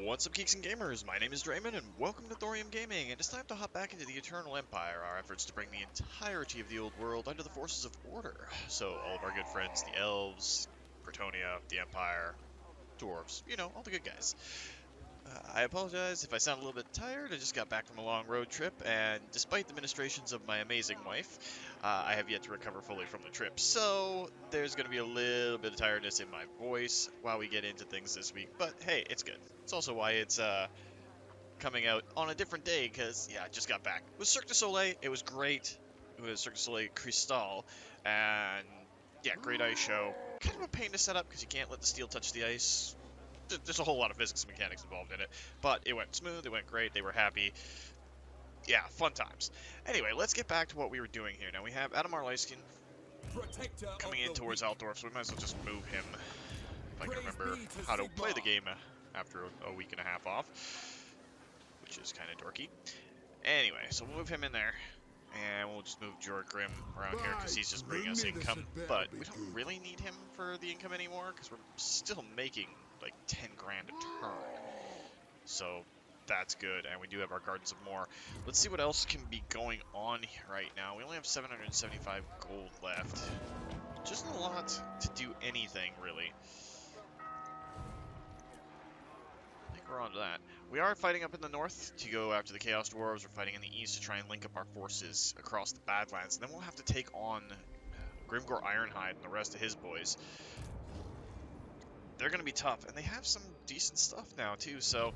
What's up, geeks and gamers? My name is Drementfh, and welcome to Thorium Gaming, and it's time to hop back into the Eternal Empire, our efforts to bring the entirety of the old world under the forces of order. So, all of our good friends, the Elves, Bretonnia, the Empire, Dwarves, you know, all the good guys. I apologize if I sound a little bit tired. I just got back from a long road trip, and despite the ministrations of my amazing wife, I have yet to recover fully from the trip. So there's going to be a little bit of tiredness in my voice while we get into things this week. But hey, it's good. It's also why it's coming out on a different day, because yeah, I just got back. It was Cirque du Soleil. It was great. It was Cirque du Soleil Cristal, and yeah, great ice show. Kind of a pain to set up because you can't let the steel touch the ice. There's a whole lot of physics and mechanics involved in it, but it went smooth, it went great, they were happy. Yeah, fun times. Anyway, let's get back to what we were doing here. Now we have Adamar Lyskin coming in towards Altdorf, so we might as well just move him. If I can remember how to play the game after a week and a half off, which is kind of dorky. Anyway, so we'll move him in there, and we'll just move Jorgrim around here because he's just bringing us income. But we don't really need him for the income anymore because we're still making like 10 grand a turn. So that's good, and we do have our Gardens of More. Let's see what else can be going on right now. We only have 775 gold left. Just a lot to do anything, really. I think we're on to that. We are fighting up in the north to go after the Chaos Dwarves. We're fighting in the east to try and link up our forces across the Badlands. And then we'll have to take on Grimgor Ironhide and the rest of his boys. They're going to be tough, and they have some decent stuff now, too, so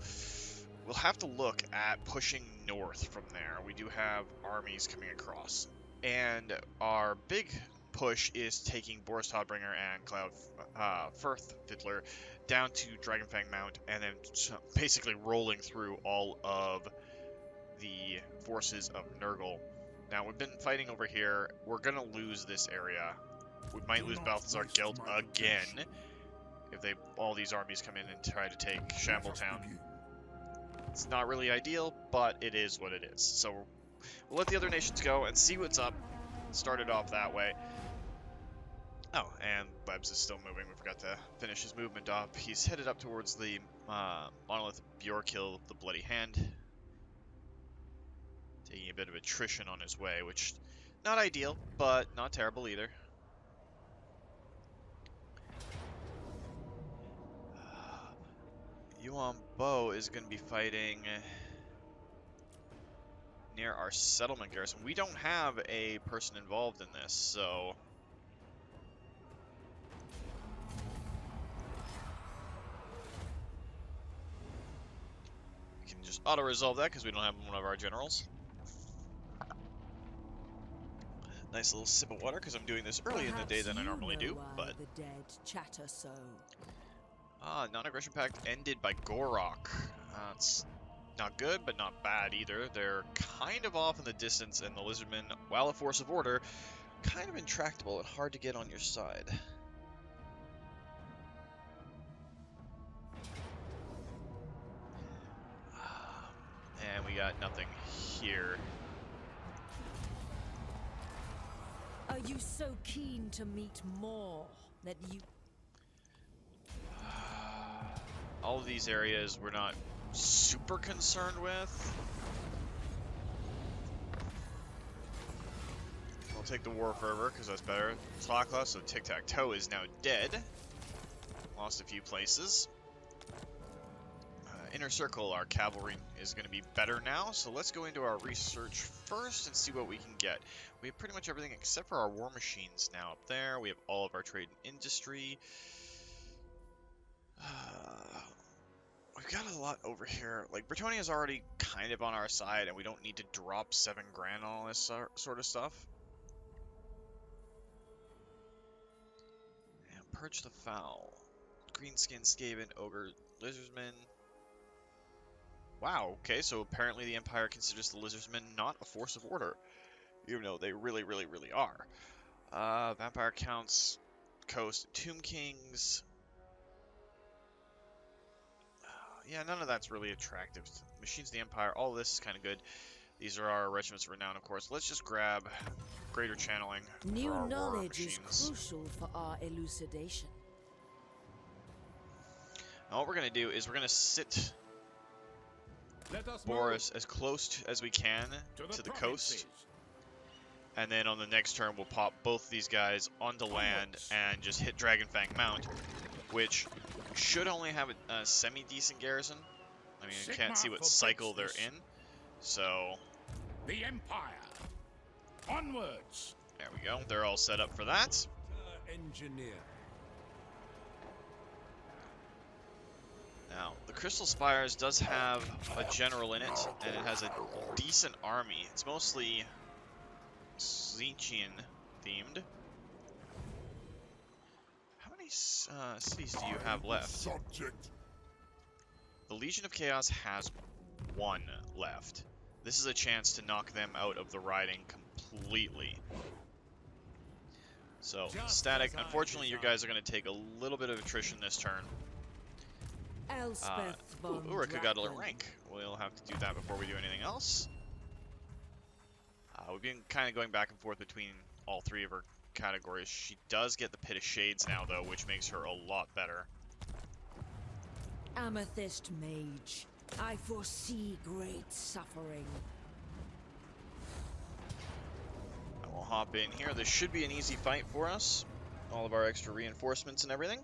we'll have to look at pushing north from there. We do have armies coming across, and our big push is taking Boris Todbringer and Cloud Firth Fiddler down to Dragonfang Mount, and then basically rolling through all of the forces of Nurgle. Now, we've been fighting over here. We're going to lose this area. We might lose Balthazar Gelt again if all these armies come in and try to take Shambletown. It's not really ideal, but it is what it is. So we'll let the other nations go and see what's up. Started off that way. Oh, and Lebs is still moving. We forgot to finish his movement up. He's headed up towards the Monolith Bjorkhill, the Bloody Hand. Taking a bit of attrition on his way, which not ideal, but not terrible either. Yuan Bo is going to be fighting near our settlement garrison. We don't have a person involved in this, so we can just auto-resolve that because we don't have one of our generals. Nice little sip of water because I'm doing this early in the day than I normally do, but the dead chatter so. Non-aggression pact ended by Gorok. It's not good, but not bad either. They're kind of off in the distance, and the Lizardmen, while a force of order, kind of intractable and hard to get on your side. And we got nothing here. Are you so keen to meet more that you... All of these areas we're not super concerned with. We'll take the War Fervor because that's better. Tlakla, so Tic-Tac-Toe is now dead. Lost a few places. Inner Circle, our cavalry is going to be better now, so let's go into our research first and see what we can get. We have pretty much everything except for our war machines now up there. We have all of our trade and industry. We've got a lot over here. Like, Bretonnia is already kind of on our side, and we don't need to drop 7 grand on all this sort of stuff. And Perch the Fowl. Greenskin, Skaven, Ogre, Lizardsman. Wow, okay, so apparently the Empire considers the Lizardsmen not a force of order, even though they really, really, really are. Vampire Counts, Coast, Tomb Kings. Yeah, none of that's really attractive. Machines of the Empire, all of this is kind of good. These are our regiments of renown, of course. Let's just grab greater channeling. New for our knowledge is machines. crucial for our elucidation. Now what we're going to do is we're going to sit Boris as close as we can to the coast. And then on the next turn, we'll pop both these guys onto land and just hit Dragonfang Mount, which should only have a semi-decent garrison. I mean, you can't see what cycle they're in. So, the Empire. Onwards. There we go. They're all set up for that. Engineer. Now, the Crystal Spires does have a general in it, and it has a decent army. It's mostly Tzeentchian themed. How many cities do you have left? The Legion of Chaos has one left. This is a chance to knock them out of the riding completely. So, static. Unfortunately, you guys are going to take a little bit of attrition this turn. Ulrika got a rank. We'll have to do that before we do anything else. We've been kind of going back and forth between all three of her categories. She does get the Pit of Shades now, though, which makes her a lot better. Amethyst Mage. I foresee great suffering. I will hop in here. This should be an easy fight for us. All of our extra reinforcements and everything.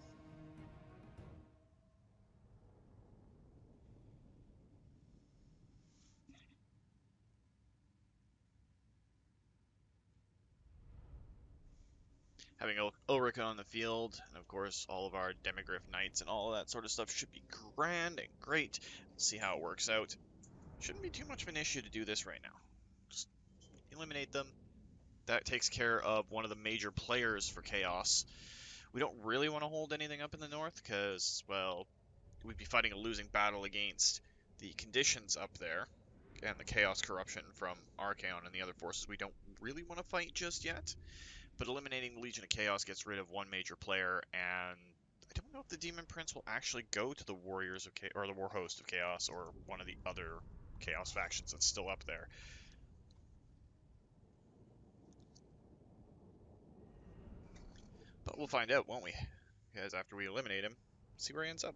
Having Ulrika on the field, and of course all of our Demigryph Knights and all of that sort of stuff should be grand and great. Let's see how it works out. Shouldn't be too much of an issue to do this right now. Just eliminate them. That takes care of one of the major players for Chaos. We don't really want to hold anything up in the north because, well, we'd be fighting a losing battle against the conditions up there and the Chaos corruption from Archaon and the other forces we don't really want to fight just yet. But eliminating the Legion of Chaos gets rid of one major player, and I don't know if the Demon Prince will actually go to the Warriors of or the War Host of Chaos, or one of the other Chaos factions that's still up there. But we'll find out, won't we? Because after we eliminate him, see where he ends up.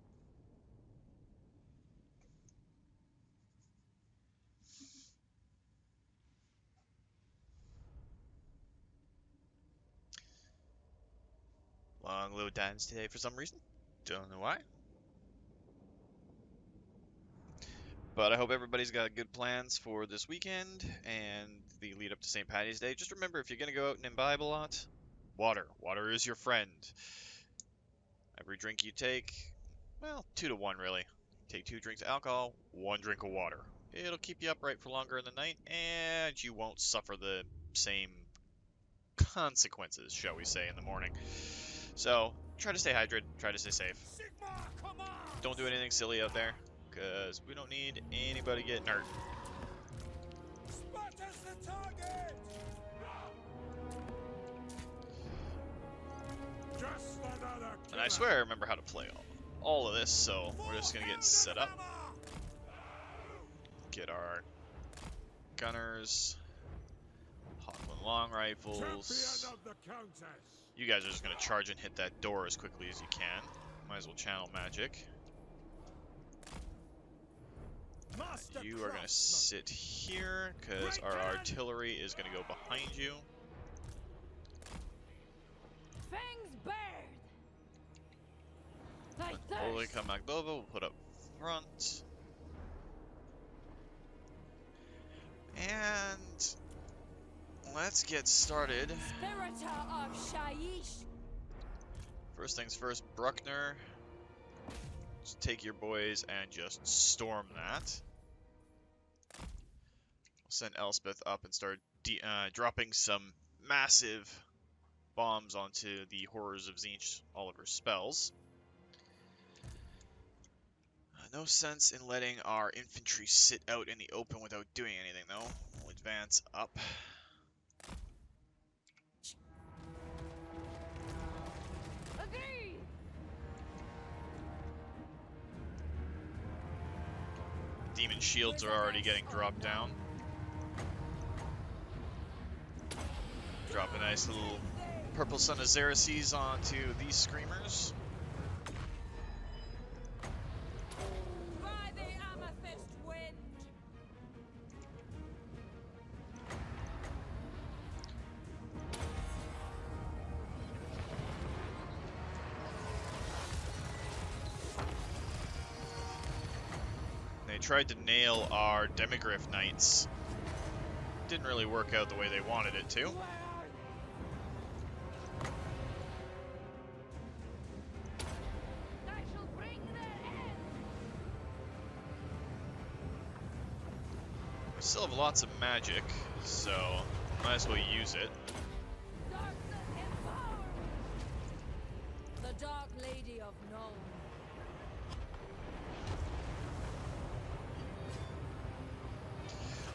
Long load times today for some reason. Don't know why. But I hope everybody's got good plans for this weekend and the lead up to St. Paddy's Day. Just remember, if you're going to go out and imbibe a lot, water. Water is your friend. Every drink you take, well, 2 to 1 really. Take 2 drinks of alcohol, 1 drink of water. It'll keep you upright for longer in the night, and you won't suffer the same consequences, shall we say, in the morning. So, try to stay hydrated, try to stay safe. Sigmar, come on! Don't do anything silly out there, because we don't need anybody getting hurt. Spotter's the target! Just another And I swear I remember how to play all of this, so we're just going to get set up. Get our gunners, Hawkland long rifles. You guys are just going to charge and hit that door as quickly as you can. Might as well channel magic. You are going to sit here, because our artillery is going to go behind you. Fangs bared. Ulrika Magdova will put up front. And let's get started. Spirita of Shaiish. First things first, Bruckner. Just take your boys and just storm that. We'll send Elspeth up and start dropping some massive bombs onto the Horrors of Tzeentch, all of her spells. No sense in letting our infantry sit out in the open without doing anything, though. We'll advance up. Agree. Demon shields are already getting dropped down. Drop a nice little Purple Sun of Xeraces onto these Screamers. By the amethyst wind. tried to nail our Demigryph Knights. Didn't really work out the way they wanted it to. We still have lots of magic, so might as well use it. The Dark Lady of Nuln.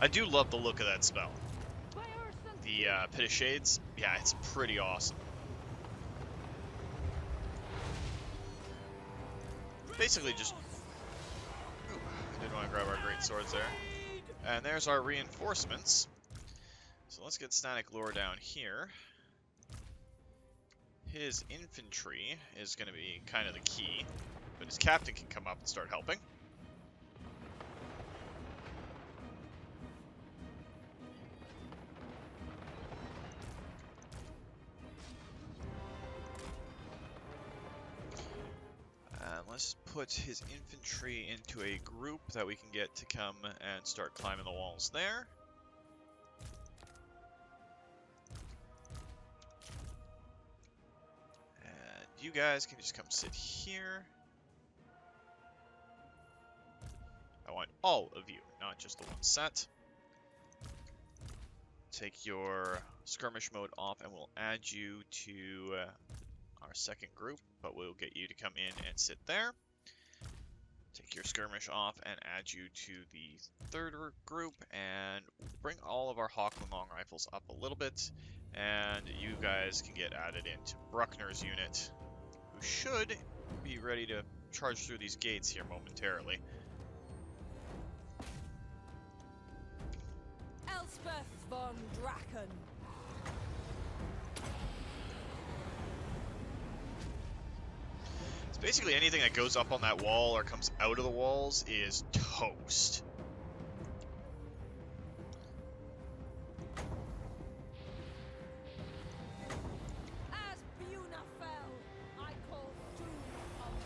I do love the look of that spell. The Pit of Shades, yeah, it's pretty awesome. Basically just... Ooh, I did want to grab our great swords there. And there's our reinforcements. So let's get Static Lore down here. His infantry is going to be kind of the key, but his captain can come up and start helping. Let's put his infantry into a group that we can get to come and start climbing the walls there. And you guys can just come sit here. I want all of you, not just the one set. Take your skirmish mode off and we'll add you to our second group, but we'll get you to come in and sit there. Take your skirmish off and add you to the third group, and bring all of our Hawkman long rifles up a little bit, and you guys can get added into Bruckner's unit, who should be ready to charge through these gates here momentarily. Elspeth von Draken. Basically anything that goes up on that wall or comes out of the walls is toast. As Buna fell, I call doom on them.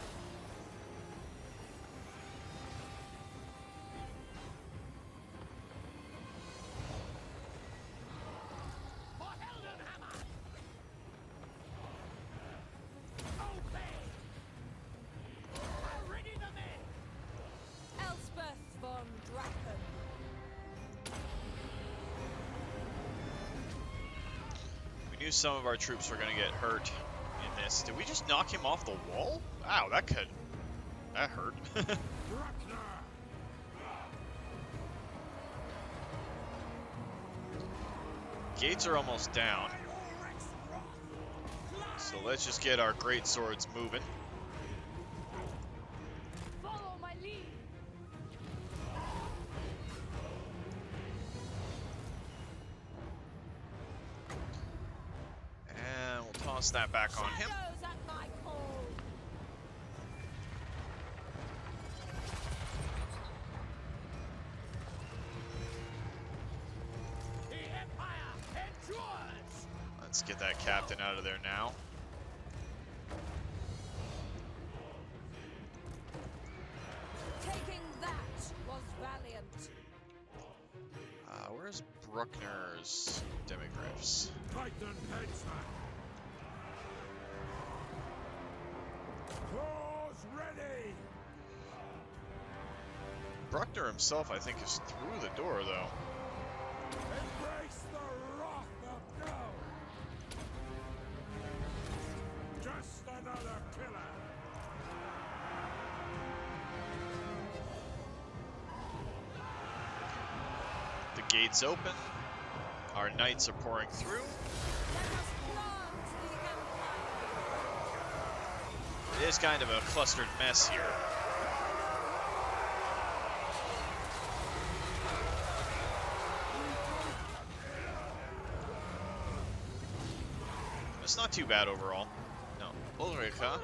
Elspeth von Draken. We knew some of our troops were going to get hurt in this. Did we just knock him off the wall? Wow, that hurt. Gates are almost down. So let's just get our great swords moving. Follow my lead. And we'll toss that back on him. Shadows at my call. The Empire endures! Let's get that captain out of there now. Taking that was valiant. Where's Bruckner's Demigryphs? Titan headsman! Claws ready! Bruckner himself, I think, is through the door, though. Embrace the wrath of God! Just another killer! The gate's open. Our knights are pouring through. Let us plant the Empire. It is kind of a clustered mess here. It's not too bad overall. No. Ulrika.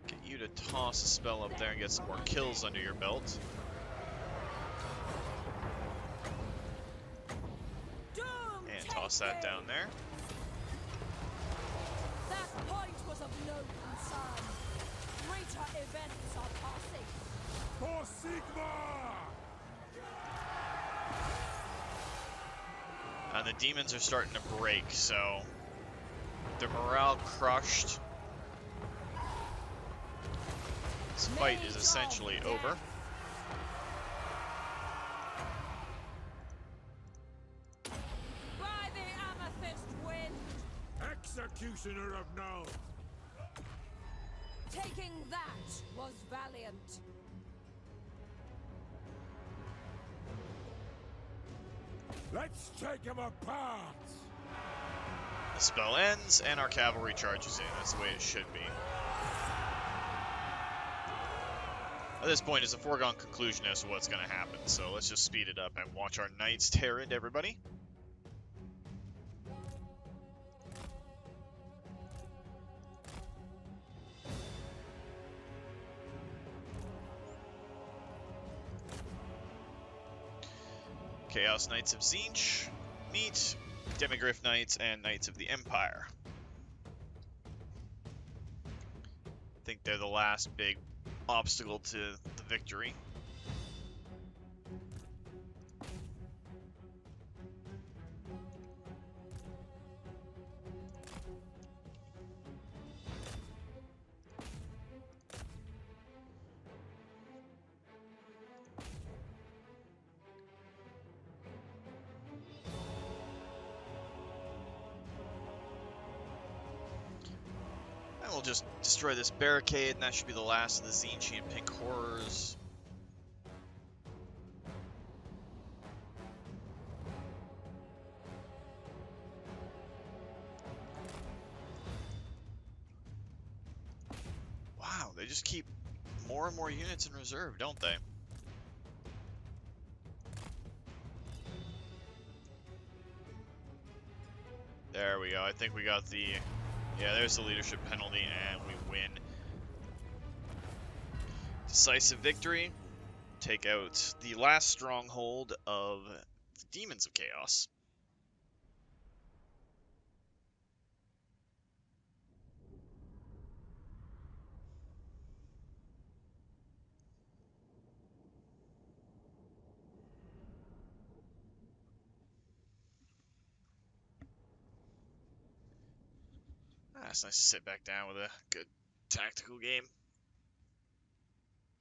Get you to toss a spell up there and get some more kills under your belt. Doom And toss that down there. That point was of no concern. and the demons are starting to break, so their morale crushed. This fight is essentially over. By the amethyst wind, Executioner of no. taking that was valiant. Let's take him apart. The spell ends, and our cavalry charges in. That's the way it should be. At this point, it's a foregone conclusion as to what's going to happen, so let's just speed it up and watch our knights tear into everybody. Chaos Knights of Tzeentch meet Demigryph Knights and Knights of the Empire. I think they're the last big obstacle to the victory. We'll just destroy this barricade, and that should be the last of the Tzeentchian Pink Horrors. Wow, they just keep more and more units in reserve, don't they? There we go. I think we got the... Yeah, there's the leadership penalty, and we win. Decisive victory. Take out the last stronghold of the Demons of Chaos. It's nice to sit back down with a good tactical game.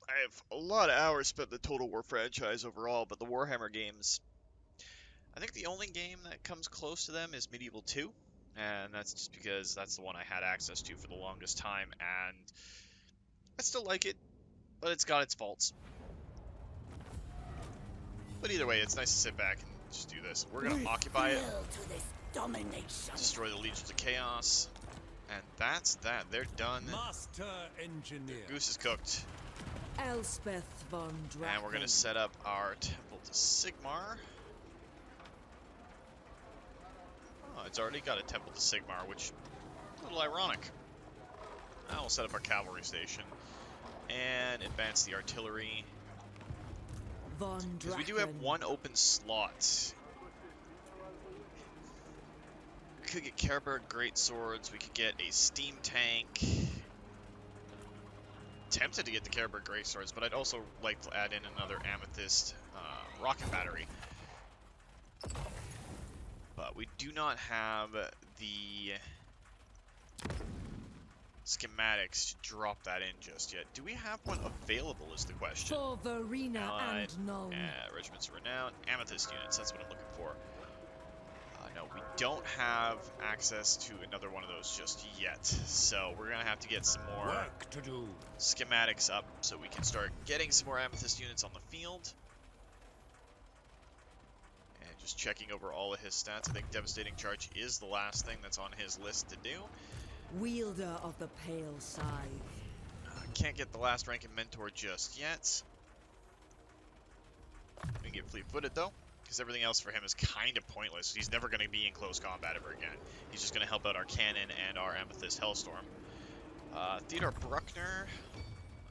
I have a lot of hours spent in the Total War franchise overall, but the Warhammer games, I think the only game that comes close to them is Medieval 2, and that's just because that's the one I had access to for the longest time, and I still like it, but it's got its faults. But either way, it's nice to sit back and just do this. We're going to occupy it, destroy the Legions of Chaos. And that's that. They're done. Master engineer. Goose is cooked. Elspeth von Draken. And we're going to set up our temple to Sigmar. Oh, it's already got a temple to Sigmar, which is a little ironic. Now we'll set up our cavalry station. And advance the artillery. Because we do have one open slot. We could get Cairberg Greatswords, we could get a steam tank. Tempted to get the Cairberg Greatswords, but I'd also like to add in another Amethyst rocket battery. But we do not have the schematics to drop that in just yet. Do we have one available is the question. For Verena Allied, and Nuln. Regiments of Renown, Amethyst units, that's what I'm looking for. No, we don't have access to another one of those just yet, so we're gonna have to get some more Work to do. schematics up so we can start getting some more Amethyst units on the field. And just checking over all of his stats, I think Devastating Charge is the last thing that's on his list to do. Wielder of the Pale Scythe. Can't get the last rank in Mentor just yet. We can get fleet-footed though, because everything else for him is kind of pointless. He's never going to be in close combat ever again. He's just going to help out our cannon and our Amethyst Hellstorm. Theodore Bruckner,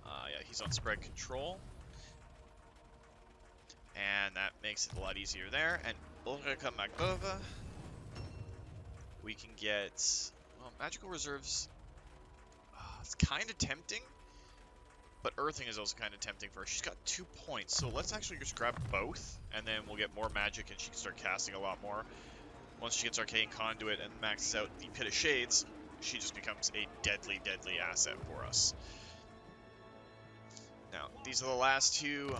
yeah, he's on spread control. And that makes it a lot easier there. And Ulrika Magbova, we can get, well, magical reserves. It's kind of tempting, but earthing is also kind of tempting for her. She's got 2 points, so let's actually just grab both, and then we'll get more magic and she can start casting a lot more. Once she gets Arcane Conduit and maxes out the Pit of Shades, she just becomes a deadly, deadly asset for us. Now, these are the last two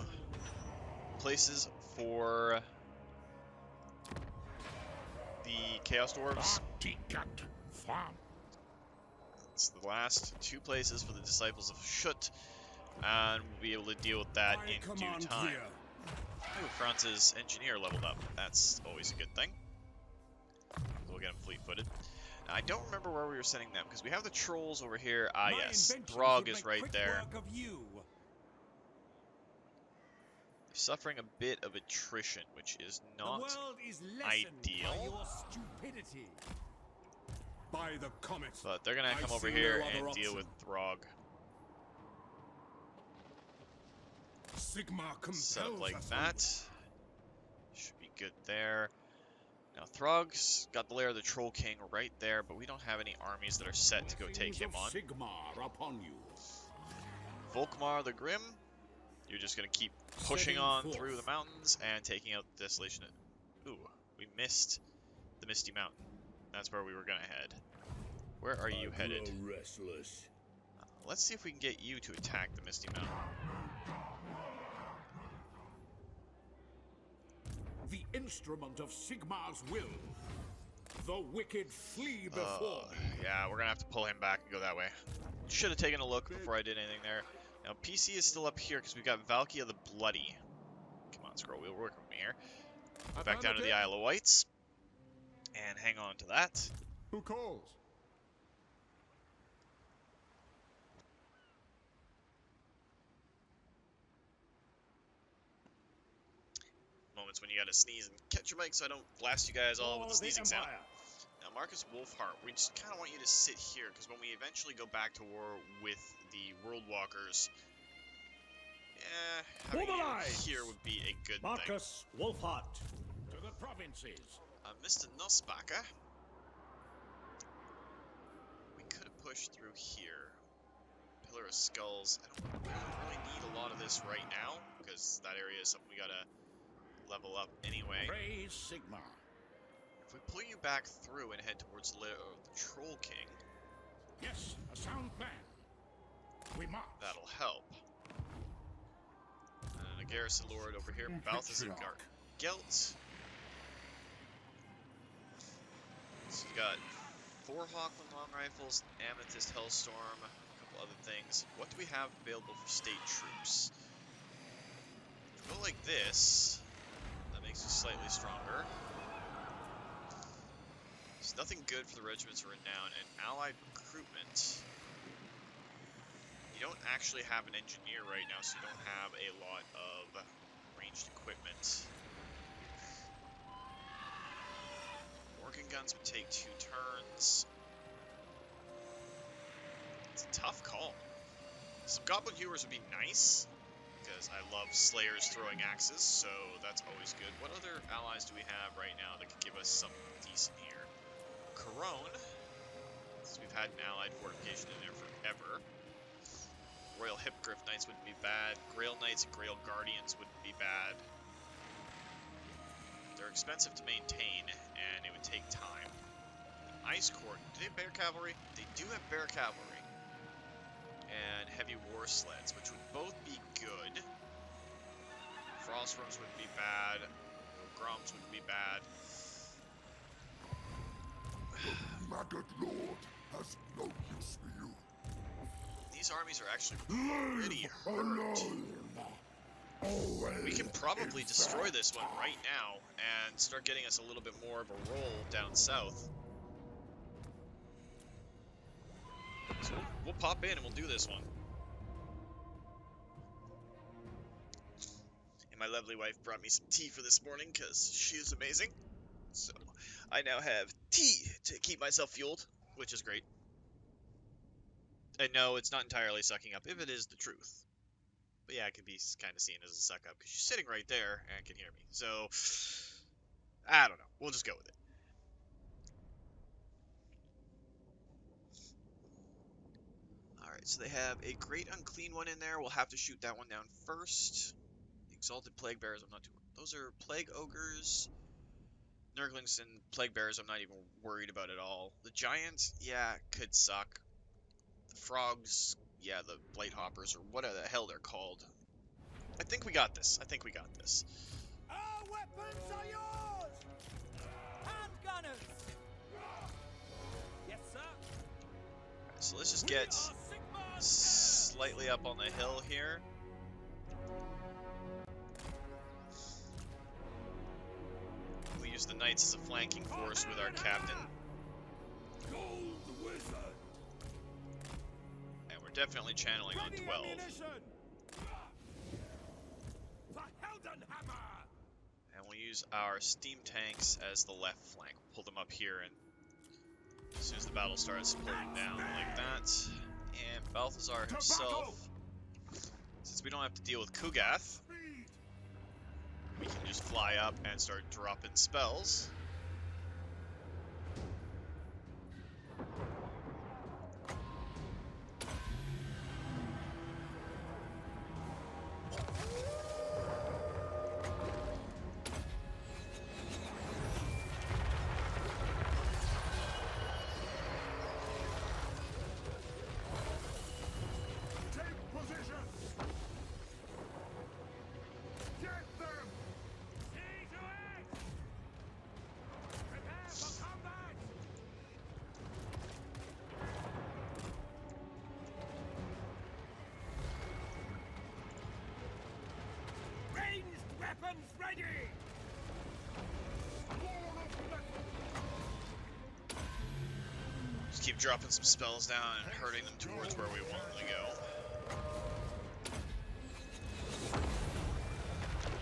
places for the Chaos Dwarves. It's the last two places for the Disciples of Shut, and we'll be able to deal with that in due time. Ooh, Franz's Engineer leveled up. That's always a good thing. We'll get him fleet-footed. Now, I don't remember where we were sending them, because we have the Trolls over here. Ah, yes. Throg is right there. They're suffering a bit of attrition, which is not ideal. By the comet. But they're gonna come over here and deal with Throg. Sigmar compels Set up like us that. Should be good there. Now Throg's got the lair of the Troll King right there, but we don't have any armies that are set to go take him on. Sigmar upon you. Volkmar the Grim, you're just gonna keep pushing on through the mountains and taking out the Desolation. Ooh, we missed the Misty Mountain. That's where we were gonna head. Where are you headed? Restless. Let's see if we can get you to attack the Misty Mountain. The instrument of Sigmar's will. The wicked flee before. Yeah, we're gonna have to pull him back and go that way. Should have taken a look before I did anything there. Now PC is still up here because we've got Valkia the Bloody. Come on, Scroll Wheel, work with me here. Back down to the Isle of Wights. And hang on to that. Who calls? Moments when you gotta sneeze and catch your mic so I don't blast you guys all with the sneezing sound. Now, Marcus Wolfheart, we just kind of want you to sit here, because when we eventually go back to war with the World Walkers, yeah, having you here would be a good thing. Marcus Wolfheart. To the provinces. Mr. Nussbacher, we could have pushed through here. Pillar of Skulls, we don't really need a lot of this right now, because that area is something we gotta level up anyway. Praise Sigmar. If we pull you back through and head towards the Troll King, yes, a sound plan. We march. That'll help. And a garrison lord over here, Balthazar Gelt. So you got 4 Hawkland long rifles, Amethyst Hellstorm, a couple other things. What do we have available for state troops? If we go like this, that makes you slightly stronger. There's nothing good for the regiments of renown and allied recruitment. You don't actually have an engineer right now, so you don't have a lot of ranged equipment. Organ guns would take 2 turns. It's a tough call. Some Goblin Hewers would be nice, because I love Slayers throwing axes, so that's always good. What other allies do we have right now that could give us something decent here? Corone, since we've had an allied fortification in there forever. Royal Hippogriff Knights wouldn't be bad. Grail Knights and Grail Guardians wouldn't be bad. They're expensive to maintain, and it would take time. Ice Court, do they have Bear Cavalry? They do have Bear Cavalry. And Heavy War Sleds, which would both be good. Frostworms wouldn't be bad. Groms wouldn't be bad. Maggot Lord has no use for you. These armies are actually pretty hurt. We can probably destroy this one right now and start getting us a little bit more of a roll down south. So we'll pop in and we'll do this one. And my lovely wife brought me some tea for this morning because she is amazing. So I now have tea to keep myself fueled, which is great. And no, it's not entirely sucking up, if it is the truth. But yeah, it could be kind of seen as a suck up, because she's sitting right there and can hear me. So, I don't know. We'll just go with it. Alright, so they have a Great Unclean one in there. We'll have to shoot that one down first. The Exalted Plague Bearers, I'm not too... Those are Plague Ogres. Nurglings and Plague Bearers I'm not even worried about at all. The Giants, yeah, could suck. The Frogs, yeah, the Blight Hoppers, or whatever the hell they're called. I think we got this. I think we got this. Our weapons are yours! Handgunners! Yes, sir. Right, so let's just get slightly up on the hill here. We use the Knights as a flanking force with our captain. Gold wizard. And we're definitely channeling on 12. And we'll use our steam tanks as the left flank. We'll pull them up here, and as soon as the battle starts, pull them down like that. And Balthazar himself, since we don't have to deal with Kugath, we can just fly up and start dropping spells. Weapons ready! Just keep dropping some spells down and hurting them towards where we want them to go.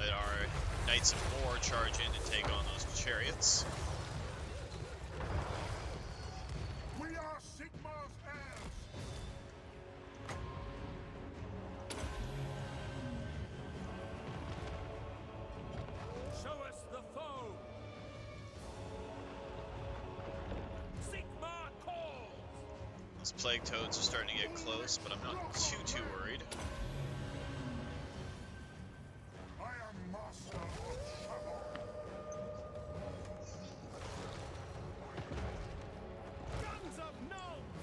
Let our Knights of War charge in and take on those chariots. We are Sigmar's heirs. Show us the foe! Sigmar calls! Those Plague Toads are starting to get close, but I'm not too worried. I am master of Shabbat. Guns of gnomes!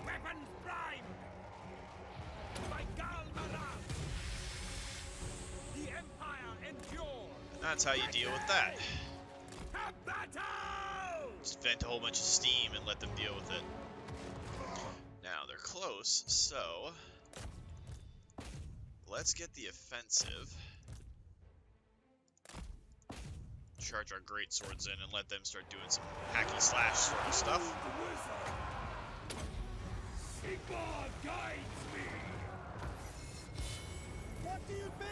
Weapons primed! By Galmaran! The Empire endures! And that's how you deal with that. A battle! Just vent a whole bunch of steam and let them deal with it. Now, they're close, so let's get the offensive. Charge our great swords in and let them start doing some hacky slash sort of stuff. Sigmar guides me. What do you bid?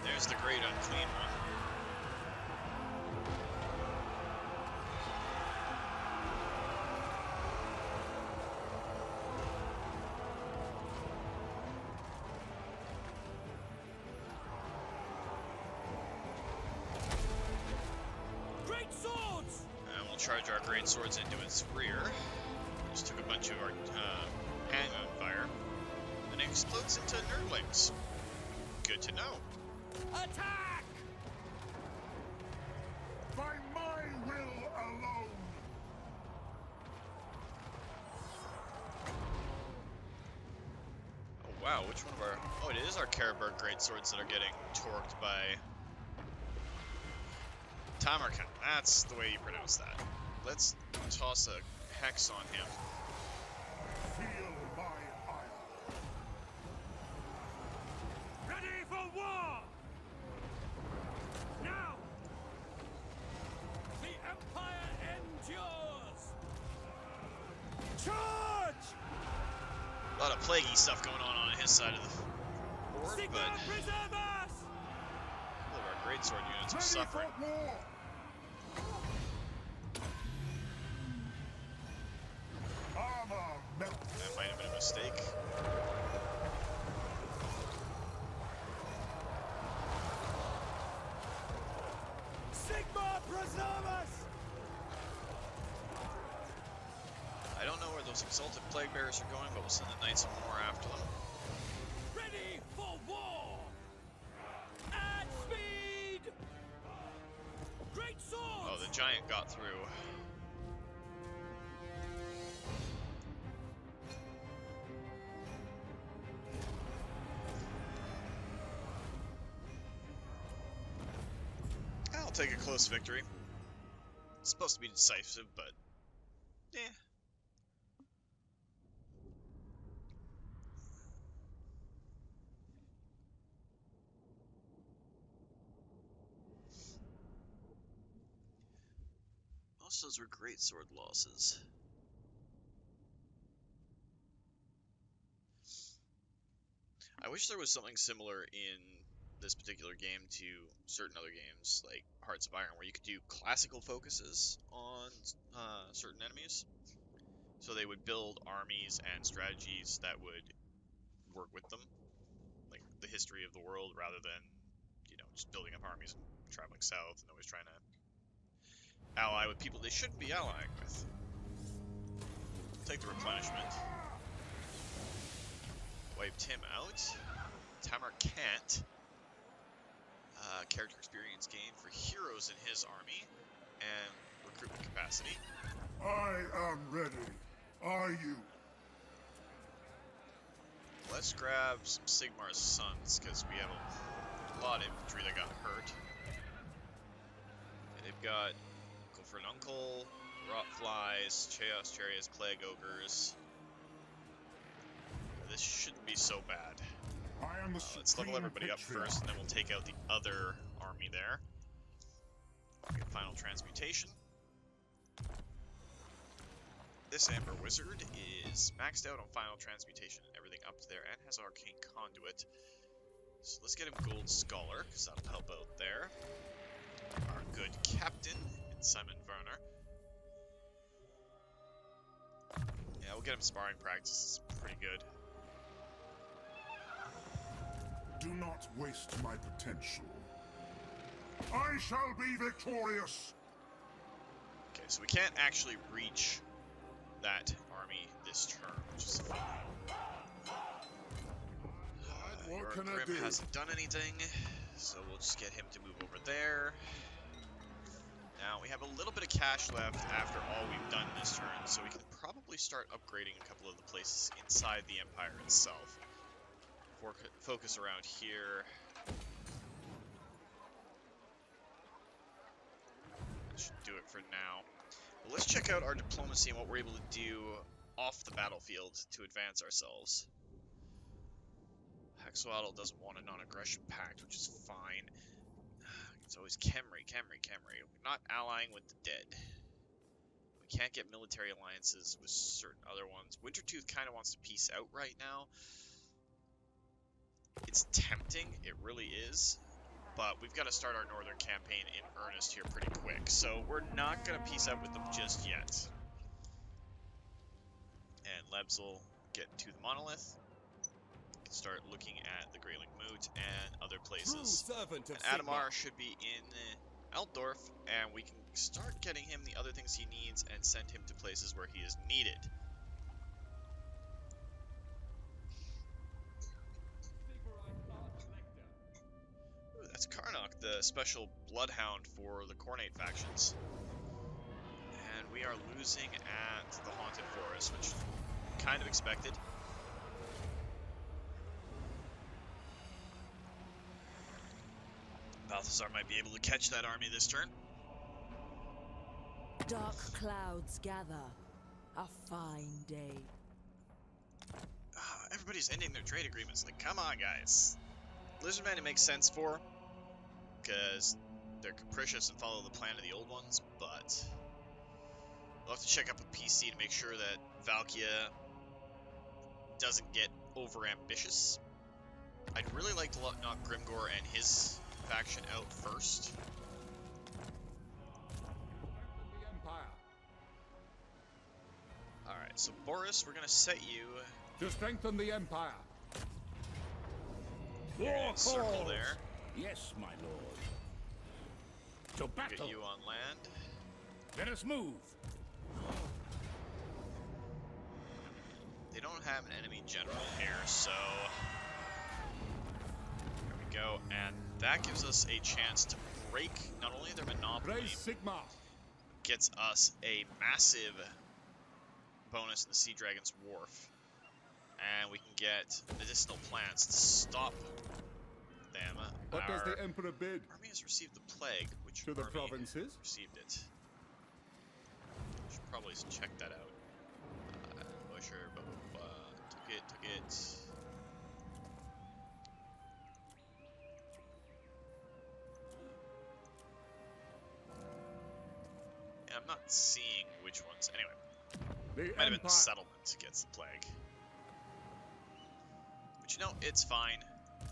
There's the great unclean one. Great swords! And we'll charge our great swords into its rear. Just took a bunch of our handgun fire. And it explodes into nerdlings. Good to know. Attack! By my will alone. Oh wow, which one of our... Oh, it is our Karaberg greatswords that are getting torqued by... Tamarkan. That's the way you pronounce that. Let's toss a hex on him. Feel my ire. Ready for war! Now! The Empire endures! Charge! A lot of plaguey stuff going on his side of the board, Sigmar, but preserve us! all of our greatsword units are Ready suffering. for war. Armor melt. That might have been a mistake. Sigmar, preserve us! I don't know where those exalted plague bearers are going, but we'll send the Knights of War after them. Ready for war! a giant got through. I'll take a close victory. It's supposed to be decisive, but eh. Most of those were great sword losses. I wish there was something similar in this particular game to certain other games, like Hearts of Iron, where you could do classical focuses on certain enemies. So they would build armies and strategies that would work with them, like the history of the world, rather than, just building up armies and traveling south and always trying to ally with people they shouldn't be allying with. Take the replenishment. Wiped him out. Tamar can't. Character experience gain for heroes in his army, and recruitment capacity. I am ready. Are you? Let's grab some Sigmar's sons, because we have a lot of infantry that got hurt. And they've got Uncle for an Uncle, Rot Flies, Chaos Chariots, Plague Ogres. This shouldn't be so bad. I am the Let's level everybody up first, and then we'll take out the other army there. Get Final Transmutation. This Amber Wizard is maxed out on Final Transmutation, everything up to there, and has Arcane Conduit. So let's get him Gold Scholar, because that'll help out there. Our good Captain, Simon Werner. Yeah, we'll get him Sparring Practice, it's pretty good. Do not waste my potential. I shall be victorious. Okay, so we can't actually reach that army this turn, which is fine. What can I Grim do? hasn't done anything, so we'll just get him to move over there. Now, we have a little bit of cash left after all we've done this turn, so we can probably start upgrading a couple of the places inside the Empire itself. Focus around here. That should do it for now. But let's check out our diplomacy and what we're able to do off the battlefield to advance ourselves. Hexwaddle doesn't want a non-aggression pact, which is fine. It's always Khemri. We're not allying with the dead. We can't get military alliances with certain other ones. Wintertooth kind of wants to peace out right now. It's tempting, it really is, but we've got to start our northern campaign in earnest here pretty quick, so we're not going to peace out with them just yet. And Lebs will get to the Monolith, start looking at the Greyling Moot and other places. And Adamar should be in Altdorf, and we can start getting him the other things he needs and send him to places where he is needed. That's Karnak, the special bloodhound for the Cornate factions. And we are losing at the Haunted Forest, which is kind of expected. Balthazar might be able to catch that army this turn. Dark clouds gather. A fine day. Everybody's ending their trade agreements. Like, come on, guys. Lizardmen it makes sense for, because they're capricious and follow the plan of the old ones, but we'll have to check up with PC to make sure that Valkia doesn't get over-ambitious. I'd really like to knock Grimgor and his faction out first. Alright, so Boris, we're going to set you To strengthen the Empire. in circle there. Yes, my lord. To Get battle. you on land. Let us move. They don't have an enemy general here, so there we go. And that gives us a chance to break not only their monopoly, Praise Sigmar. gets us a massive bonus in the Sea Dragon's Wharf. And we can get medicinal plants to stop them. What does Our the Emperor bid? army has received the plague. Which To the army provinces? received it? Should probably check that out. Busher, blah, blah, blah. Took it. Yeah, I'm not seeing which ones. Anyway, The might have been the Empire. settlement gets the plague. But you know, it's fine.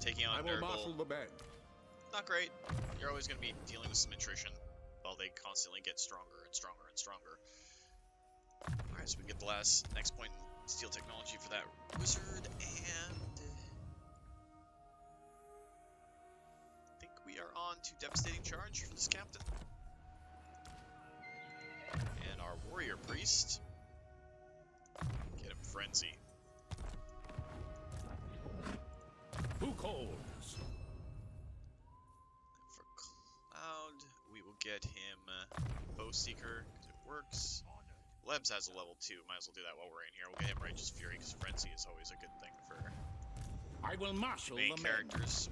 Taking I on will marshal Nurgle, the men. not great. You're always going to be dealing with some attrition, while they constantly get stronger and stronger and stronger. Alright, so we get the next point in steel technology for that wizard, and I think we are on to devastating charge for this captain. And our warrior priest, get him frenzy. Who calls? For Cloud, we will get him Bow Seeker, because it works. Lebs has a level 2, might as well do that while we're in here. We'll get him Righteous Fury, because Frenzy is always a good thing for I will marshal main the characters.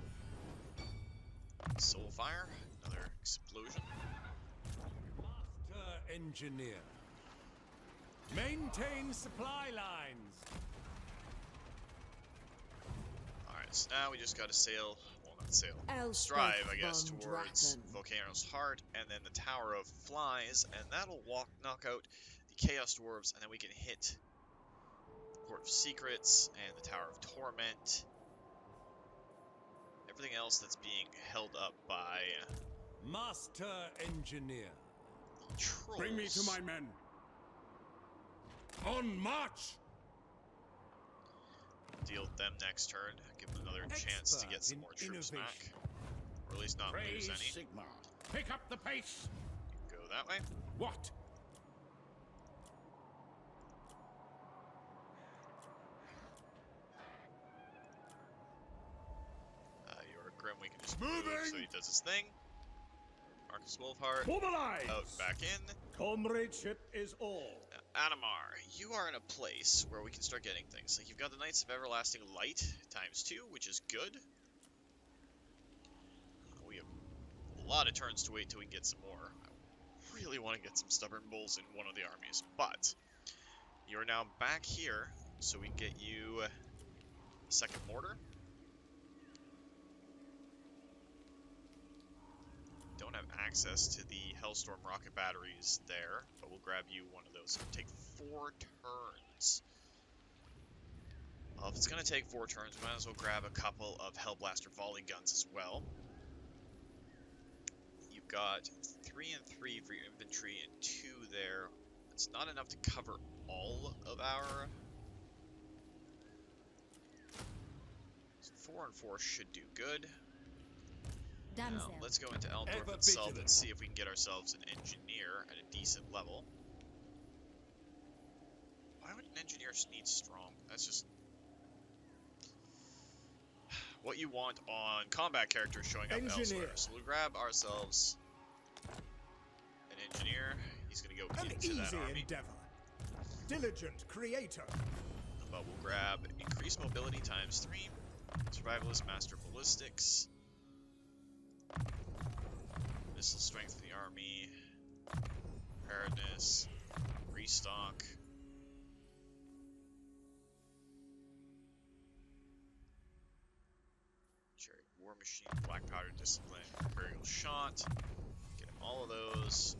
Soulfire, another explosion. Master Engineer. Maintain supply lines. Alright, so now we just gotta sail, well not sail, Elspeth strive I guess von towards Draken. Volcano's Heart, and then the Tower of Flies, and that'll knock out the Chaos Dwarves, and then we can hit the Port of Secrets, and the Tower of Torment. Everything else that's being held up by Master Engineer. trolls. Bring me to my men. On march! Deal with them next turn. Give them another chance to get some in more troops back. innovation. Or at least not lose Praise any. Sigmar. Pick up the pace. Go that way. What? Your Grim we can just move Moving! so he does his thing. Marcus Wolfheart Mobilize! out and back in. Comradeship is all. Adamar, you are in a place where we can start getting things. Like you've got the Knights of Everlasting Light ×2, which is good. We have a lot of turns to wait till we can get some more. I really want to get some Stubborn Bulls in one of the armies, but you are now back here, so we can get you a second mortar. Don't have access to the Hellstorm rocket batteries there, but we'll grab you one of those. It'll take 4 turns. Well, if it's going to take 4 turns, we might as well grab a couple of Hellblaster volley guns as well. You've got 3 and 3 for your infantry and 2 there. It's not enough to cover all of our... 4 and 4 should do good. Now, let's go into Eldorf Ever itself vigilant. and see if we can get ourselves an engineer at a decent level. Why would an engineer just need strong? That's just what you want on combat characters showing up Engineer. elsewhere. So we'll grab ourselves an engineer. He's going to go An into that easy army. endeavor. Diligent creator. But we'll grab increased mobility ×3, survivalist master ballistics, missile strength in the army, preparedness, restock. Chariot war machine, black powder discipline, imperial shot. Get him all of those.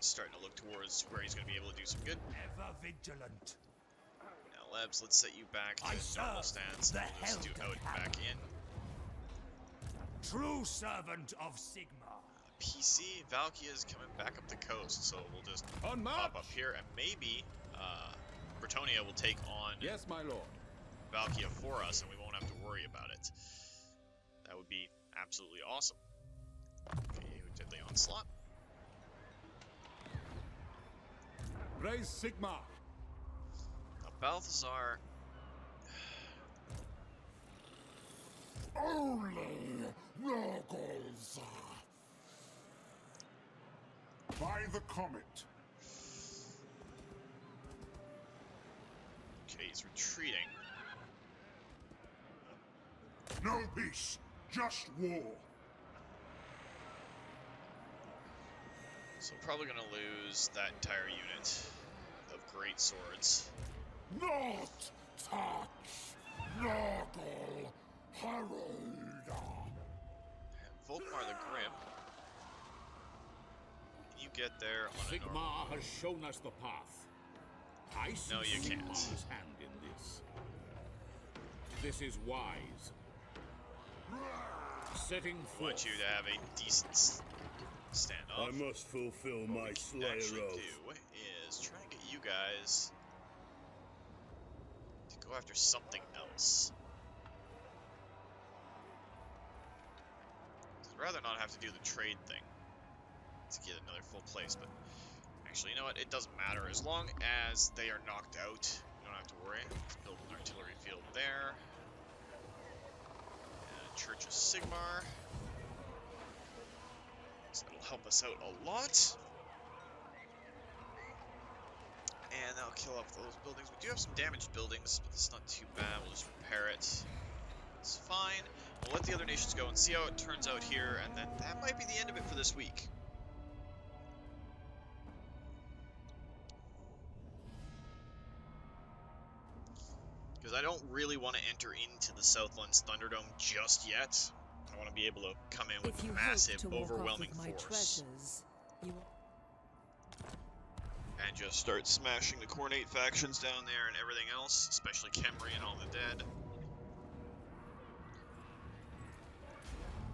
Starting to look towards where he's going to be able to do some good. Ever vigilant. Now, Lebs, let's set you back to I normal serve stance. the And we'll just do Helden out and back in. True servant of Sigmar. PC, Valkia is coming back up the coast, so we'll just On march! pop up here, and maybe Bretonia will take on Yes, my lord. Valkia for us, and we won't have to worry about it. That would be absolutely awesome. Okay, Deadly Onslaught. Praise Sigmar. Now, Balthazar, Only Nurgles. By the comet. Okay, he's retreating. No peace, just war. So I'm probably gonna lose that entire unit of great swords. Not touch, Noggle, Harolda. Volkmar the Grim. Can you get there on a normal? Sigmar has shown us the path. I see No, you can't. Sigmar's hand in this. This is wise. Setting I forth. want you to have a decent standoff. I must fulfill What my we can Slayer actually oath. do is try and get you guys to go after something else. I'd rather not have to do the trade thing to get another full place, but actually, you know what? It doesn't matter. As long as they are knocked out, you don't have to worry. Let's build an artillery field there. And a Church of Sigmar. So that'll help us out a lot. And that'll kill off those buildings. We do have some damaged buildings, but it's not too bad. We'll just repair it. It's fine. We'll let the other nations go and see how it turns out here, and then that might be the end of it for this week. Because I don't really want to enter into the Southlands Thunderdome just yet. I want to be able to come in with If you massive, hope to walk off overwhelming with my force. treasures, you And just start smashing the Cornate factions down there and everything else, especially Khemri and all the dead.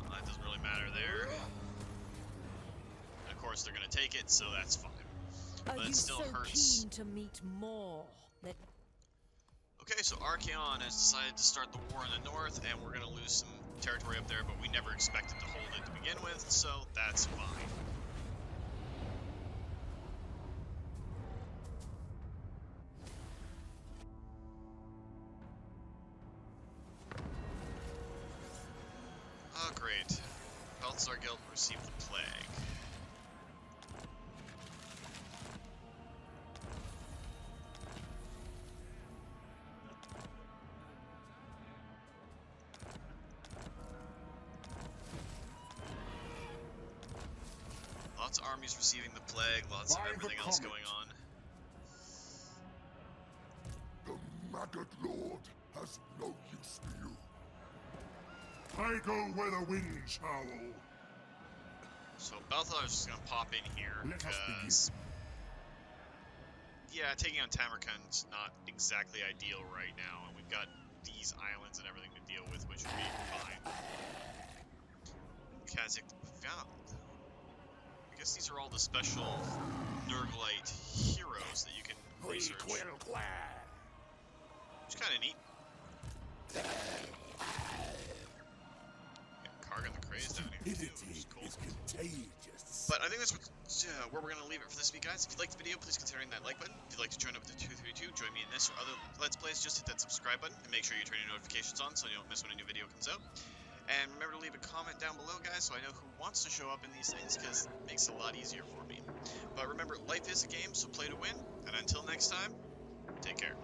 Well, that doesn't really matter there. And of course, they're going to take it, so that's fine. are But you it still so hurts. keen to meet more that Okay, so Archaon has decided to start the war in the north, and we're going to lose some territory up there, but we never expected to hold it to begin with, so that's fine. Oh, great. Balthazar Guild received the plague. Lots of armies receiving the plague, lots of By the everything else comet. going on. The Maggot Lord has no use for you. I go where the winds howl. So Balthazar's just gonna pop in here, Let us because yeah, taking on Tamarkand's not exactly ideal right now, and we've got these islands and everything to deal with, which would be fine. Kazakh Vald. I guess these are all the special Nurglite heroes that you can research, which is kind of neat. Kargan the Craze down here too, which is cool. Contagious. But I think that's where we're going to leave it for this week, guys. If you liked the video, please consider hitting that like button. If you'd like to join up with the 232, join me in this or other Let's Plays, just hit that subscribe button and make sure you turn your notifications on so you don't miss when a new video comes out. And remember to leave a comment down below, guys, so I know who wants to show up in these things, because it makes it a lot easier for me. But remember, life is a game, so play to win. And until next time, take care.